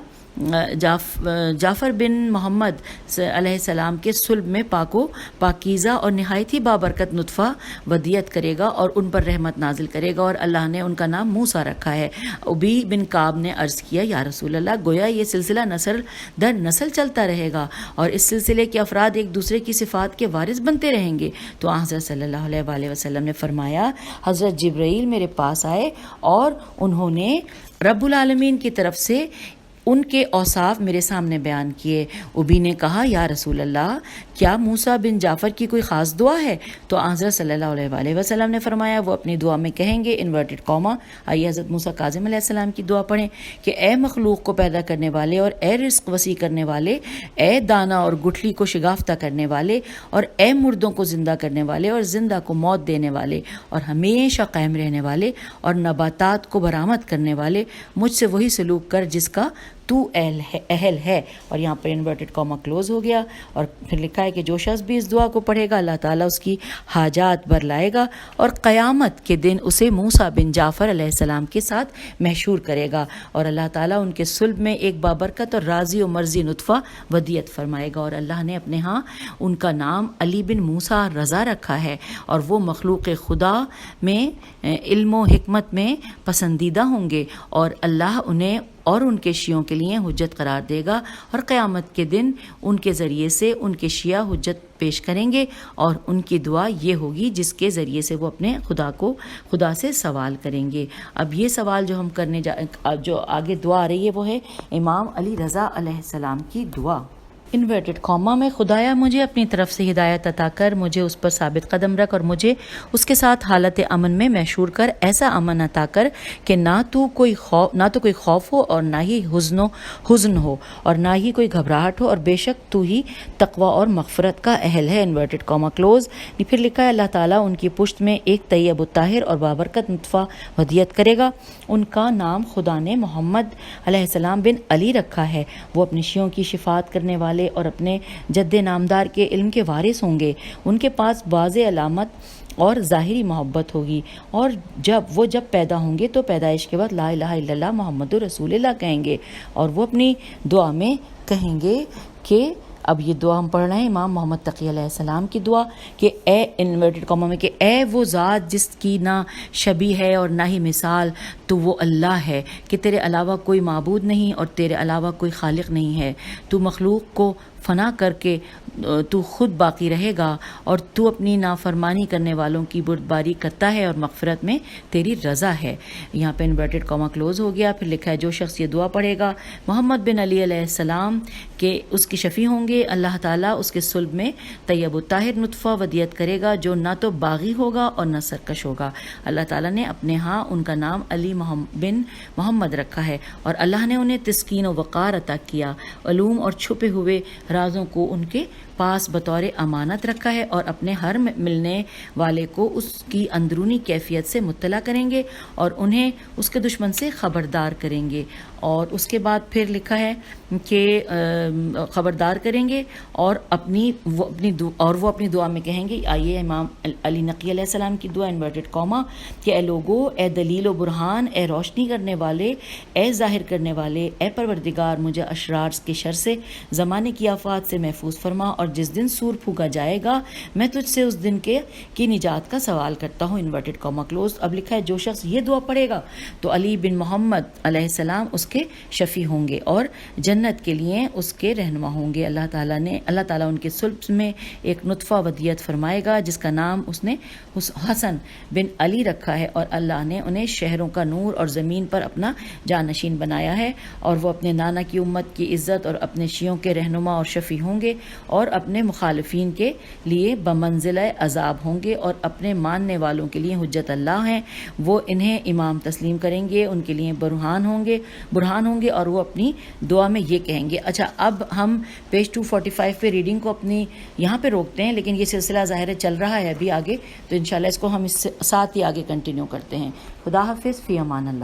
جعفر بن محمد علیہ السلام کے صلب میں پاک و پاکیزہ اور نہایت ہی بابرکت نطفہ ودیت کرے گا اور ان پر رحمت نازل کرے گا، اور اللہ نے ان کا نام موسیٰ رکھا ہے۔ ابی بن کعب نے عرض کیا یا رسول اللہ، گویا یہ سلسلہ نسل در نسل چلتا رہے گا اور اس سلسلے کے افراد ایک دوسرے کی صفات کے وارث بنتے رہیں گے؟ تو حضرت صلی اللہ علیہ وآلہ وسلم نے فرمایا، حضرت جبرائیل میرے پاس آئے اور انہوں نے رب العالمین کی طرف سے ان کے اوصاف میرے سامنے بیان کیے۔ ابی نے کہا یا رسول اللہ، کیا موسیٰ بن جعفر کی کوئی خاص دعا ہے؟ تو حضرت صلی اللہ علیہ وآلہ وسلم نے فرمایا وہ اپنی دعا میں کہیں گے، انورٹڈ کاما۔ آئیے حضرت موسیٰ کاظم علیہ السلام کی دعا پڑھیں کہ اے مخلوق کو پیدا کرنے والے اور اے رزق وسیع کرنے والے، اے دانہ اور گٹھلی کو شگافتہ کرنے والے، اور اے مردوں کو زندہ کرنے والے اور زندہ کو موت دینے والے اور ہمیشہ قائم رہنے والے اور نباتات کو برآمد کرنے والے، مجھ سے وہی سلوک کر جس کا تو اہل ہے۔ اور یہاں پر انورٹڈ کاما کلوز ہو گیا۔ اور پھر لکھا ہے کہ جو شخص بھی اس دعا کو پڑھے گا، اللہ تعالیٰ اس کی حاجات بر لائے گا اور قیامت کے دن اسے موسیٰ بن جعفر علیہ السلام کے ساتھ محشور کرے گا، اور اللہ تعالیٰ ان کے صلب میں ایک بابرکت اور راضی و مرضی نطفہ ودیت فرمائے گا، اور اللہ نے اپنے ہاں ان کا نام علی بن موسیٰ رضا رکھا ہے، اور وہ مخلوق خدا میں علم و حکمت میں پسندیدہ ہوں گے، اور اللہ انہیں اور ان کے شیعوں کے لیے حجت قرار دے گا، اور قیامت کے دن ان کے ذریعے سے ان کے شیعہ حجت پیش کریں گے، اور ان کی دعا یہ ہوگی جس کے ذریعے سے وہ اپنے خدا سے سوال کریں گے۔ اب یہ سوال جو ہم جو آگے دعا آ رہی ہے وہ ہے امام علی رضا علیہ السلام کی دعا۔ انورٹڈ کاما میں خدایا مجھے اپنی طرف سے ہدایت عطا کر، مجھے اس پر ثابت قدم رکھ، اور مجھے اس کے ساتھ حالت امن میں محشور کر، ایسا امن عطا کر کہ نہ تو کوئی خوف ہو اور نہ ہی حزن ہو اور نہ ہی کوئی گھبراہٹ ہو، اور بے شک تو ہی تقوی اور مغفرت کا اہل ہے۔ Inverted comma close. پھر لکھا ہے اللہ تعالیٰ ان کی پشت میں ایک طیب الطاہر اور بابرکت نطفہ ودیت کرے گا، ان کا نام خدا نے محمد علیہ السلام بن علی رکھا ہے، وہ اپنی شیعوں کی شفاعت کرنے والے اور اپنے جد نامدار کے علم کے وارث ہوں گے۔ ان کے پاس واضح علامت اور ظاہری محبت ہوگی، اور جب پیدا ہوں گے تو پیدائش کے بعد لا الہ الا اللہ محمد رسول اللہ کہیں گے، اور وہ اپنی دعا میں کہیں گے کہ اب یہ دعا ہم پڑھ رہے ہیں امام محمد تقی علیہ السلام کی دعا کہ اے انورٹڈ کاما میں کہ اے وہ ذات جس کی نہ شبیہ ہے اور نہ ہی مثال، تو وہ اللہ ہے کہ تیرے علاوہ کوئی معبود نہیں اور تیرے علاوہ کوئی خالق نہیں ہے، تو مخلوق کو فنا کر کے تو خود باقی رہے گا، اور تو اپنی نافرمانی کرنے والوں کی بردباری کرتا ہے اور مغفرت میں تیری رضا ہے۔ یہاں پہ انورٹڈ کاما کلوز ہو گیا۔ پھر لکھا ہے جو شخص یہ دعا پڑھے گا محمد بن علی علیہ السلام کہ اس کی شفیع ہوں گے، اللہ تعالیٰ اس کے صلب میں طیب الطاہر نطفہ ودیت کرے گا جو نہ تو باغی ہوگا اور نہ سرکش ہوگا۔ اللہ تعالیٰ نے اپنے ہاں ان کا نام علی بن محمد رکھا ہے، اور اللہ نے انہیں تسکین و وقار عطا کیا، علوم اور چھپے ہوئے رازوں کو ان کے پاس بطور امانت رکھا ہے، اور اپنے ہر ملنے والے کو اس کی اندرونی کیفیت سے مطلع کریں گے اور انہیں اس کے دشمن سے خبردار کریں گے۔ اور اس کے بعد پھر لکھا ہے کہ خبردار کریں گے اور وہ اپنی دعا میں کہیں گے۔ آئیے امام علی نقی علیہ السلام کی دعا انورٹڈ کاما کہ اے لوگو، اے دلیل و برہان، اے روشنی کرنے والے، اے ظاہر کرنے والے، اے پروردگار مجھے اشرار کے شر سے، زمانے کی آفات سے محفوظ فرما اور جس دن سور پھونکا جائے گا میں تجھ سے اس دن کی نجات کا سوال کرتا ہوں، انورٹڈ کاما کلوز۔ اب لکھا ہے جو شخص یہ دعا پڑھے گا تو علی بن محمد علیہ السلام اس کے شفیع ہوں گے اور جنت کے لیے اس کے رہنما ہوں گے۔ اللہ تعالیٰ ان کے صلب میں ایک نطفہ ودیعت فرمائے گا جس کا نام اس نے حسن بن علی رکھا ہے، اور اللہ نے انہیں شہروں کا نور اور زمین پر اپنا جانشین بنایا ہے، اور وہ اپنے نانا کی امت کی عزت اور اپنے شیعوں کے رہنما اور شفیع ہوں گے، اور اپنے مخالفین کے لیے بمنزلہ عذاب ہوں گے، اور اپنے ماننے والوں کے لیے حجت اللہ ہیں۔ وہ انہیں امام تسلیم کریں گے، ان کے لیے برہان ہوں گے، اور وہ اپنی دعا میں یہ کہیں گے۔ اچھا، اب ہم پیج 245 پہ ریڈنگ کو اپنی یہاں پہ روکتے ہیں، لیکن یہ سلسلہ ظاہر ہے چل رہا ہے ابھی آگے، تو انشاءاللہ اس کو ہم اس ساتھ ہی آگے کنٹینیو کرتے ہیں۔ خدا حافظ، فی امان اللہ۔